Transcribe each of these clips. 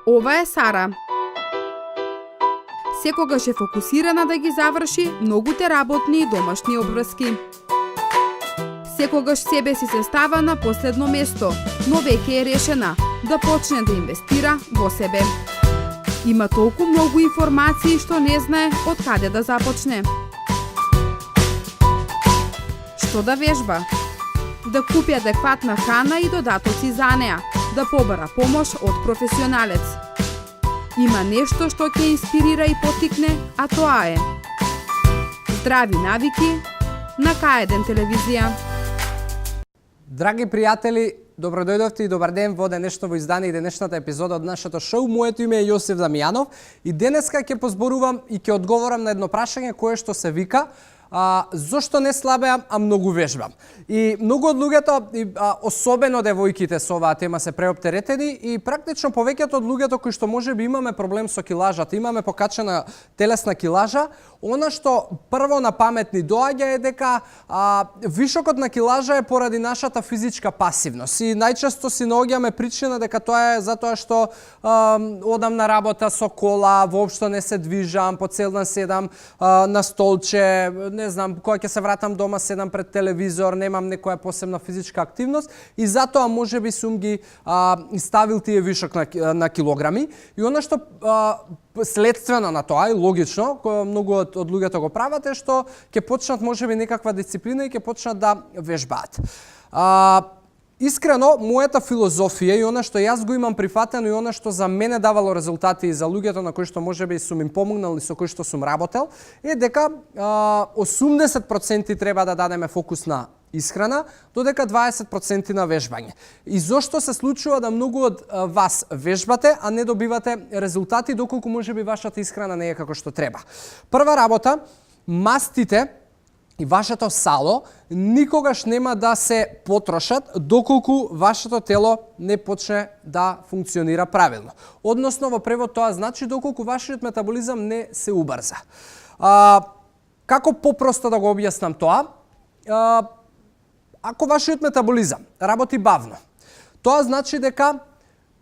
Ова е Сара. Секогаш е фокусирана да ги заврши многуте работни и домашни обврски. Секогаш себе си се става на последно место, но веќе е решена да почне да инвестира во себе. Има толку многу информации што не знае од каде да започне. Што да вежба? Да купи адекватна храна и додатоци за неа, да побара помош од професионалец. Има нешто што ќе инспирира и поттикне, а тоа е здрави навики на К1 телевизија. Драги пријатели, добро дојдовте и добар ден во денешното издание и денешната епизода од нашето шоу. Моето име е Јосиф Дамјанов и денеска ќе позборувам и ќе одговорам на едно прашање кое што се вика зошто не слабеам, а многу вежбам. И многу од луѓето, особено девојките со оваа тема се преоптеретени и практично повеќето од луѓето кои што можеби имаме проблем со килажата, имаме покачена телесна килажа, она што прво на памет ни доаѓа е дека вишокот на килажа е поради нашата физичка пасивност. И најчесто си наоѓаме причина дека тоа е затоа што одам на работа со кола, воопшто не се движам, по цел ден седам на столче, не знам, кога ќе се вратам дома седам пред телевизор, немам некоја посебна физичка активност и затоа можеби сум ги ставил тие вишок на килограми. И она што следствено на тоа и логично, кој многу од луѓето го прават е што ќе почнат можеби некаква дисциплина и ќе почнат да вежбаат. Искрено, мојата филозофија и она што јас го имам прифатено и она што за мене давало резултати и за луѓето на кои што можеби сум им помогнал и со кои што сум работел, е дека 80% треба да дадеме фокус на исхрана, додека 20% на вежбање. И зошто се случува да многу од вас вежбате, а не добивате резултати доколку можеби вашата исхрана не е како што треба? Прва работа, мастите и вашето сало никогаш нема да се потрошат доколку вашето тело не почне да функционира правилно. Односно, во превод тоа значи доколку вашиот метаболизам не се убрза. Како попросто да го објаснам тоа? Ако вашиот метаболизам работи бавно, тоа значи дека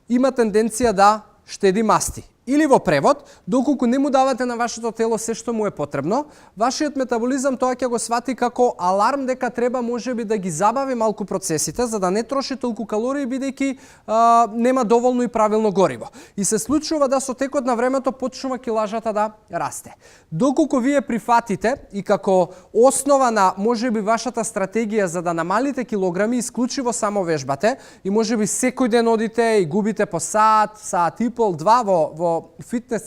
има тенденција да штеди масти. Или во превод, доколку не му давате на вашето тело се што му е потребно, вашиот метаболизам тоа ќе го свати како аларм дека треба можеби да ги забави малку процесите за да не троши толку калории бидејќи нема доволно и правилно гориво. И се случува да со текот на времето почнува килажата да расте. Доколку вие прифатите и како основа на можеби вашата стратегија за да намалите килограми исклучиво само вежбате и можеби секој ден одите и губите по сат, сат и пол, два во фитнес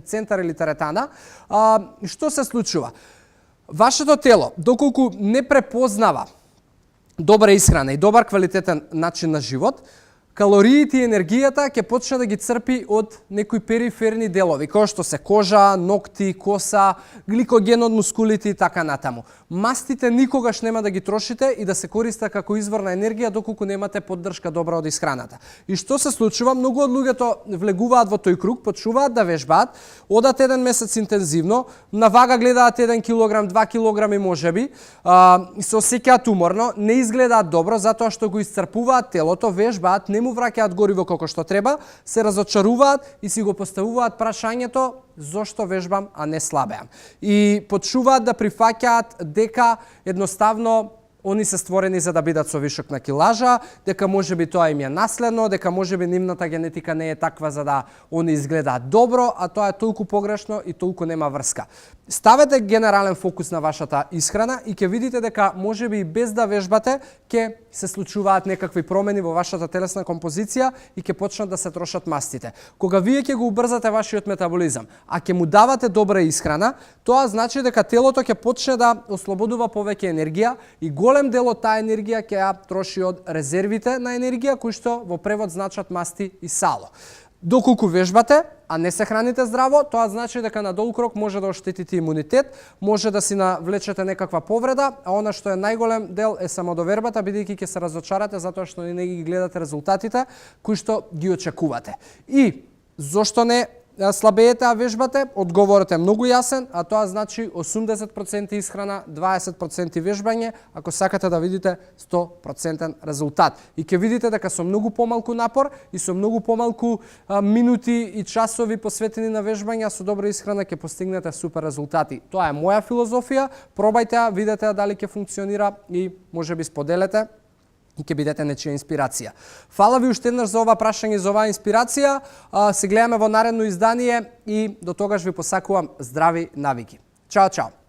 центар или теретана, што се случува? Вашето тело, доколку не препознава добра исхрана и добар квалитетен начин на живот, калориите и енергијата ќе почне да ги црпи од некои периферни делови, кои што се кожа, ногти, коса, гликоген од мускулите и така натаму. Мастите никогаш нема да ги трошите и да се користат како извор на енергија доколку немате поддршка добра од исхраната. И што се случува? Многу од луѓето влегуваат во тој круг, почнуваат да вежбаат, одат еден месец интензивно, на вага гледаат 1 килограм, 2 килограми можеби, се осеќаат уморно, не изгледаат добро затоа што го исцрпуваат телото, вежбаат, не му враќаат гориво како што треба, се разочаруваат и си го поставуваат прашањето зошто вежбам, а не слабеам. И почнуваат да прифаќаат дека едноставно они се створени за да бидат со вишок на килажа, дека можеби тоа им е наследно, дека можеби нивната генетика не е таква за да они изгледаат добро, а тоа е толку погрешно и толку нема врска. Ставете генерален фокус на вашата исхрана и ќе видите дека можеби и без да вежбате ќе се случуваат некакви промени во вашата телесна композиција и ќе почнат да се трошат мастите. Кога вие ќе го убрзате вашиот метаболизам, а ќе му давате добра исхрана, тоа значи дека телото ќе почне да ослободува повеќе енергија и голем дел од таа енергија ќе ја троши од резервите на енергија кои што во превод значат масти и сало. Доколку вежбате, а не се храните здраво, тоа значи дека на долг рок може да оштетите имунитет, може да си навлечете некаква повреда, а она што е најголем дел е самодовербата, бидејќи ќе се разочарате затоа што не ги гледате резултатите кои што ги очекувате. И зошто не слабеете а вежбате, одговорот е многу јасен, а тоа значи 80% исхрана, 20% вежбање, ако сакате да видите 100% резултат. И ќе видите дека со многу помалку напор и со многу помалку минути и часови посветени на вежбање, со добра исхрана ќе постигнете супер резултати. Тоа е моја филозофија, пробајте ја, видете дали ќе функционира и можеби споделете и ќе бидете нечија инспирација. Фала ви уште еднаш за ова прашање, за оваа инспирација. Се гледаме во наредно издание и до тогаш ви посакувам здрави навики. Чао, чао!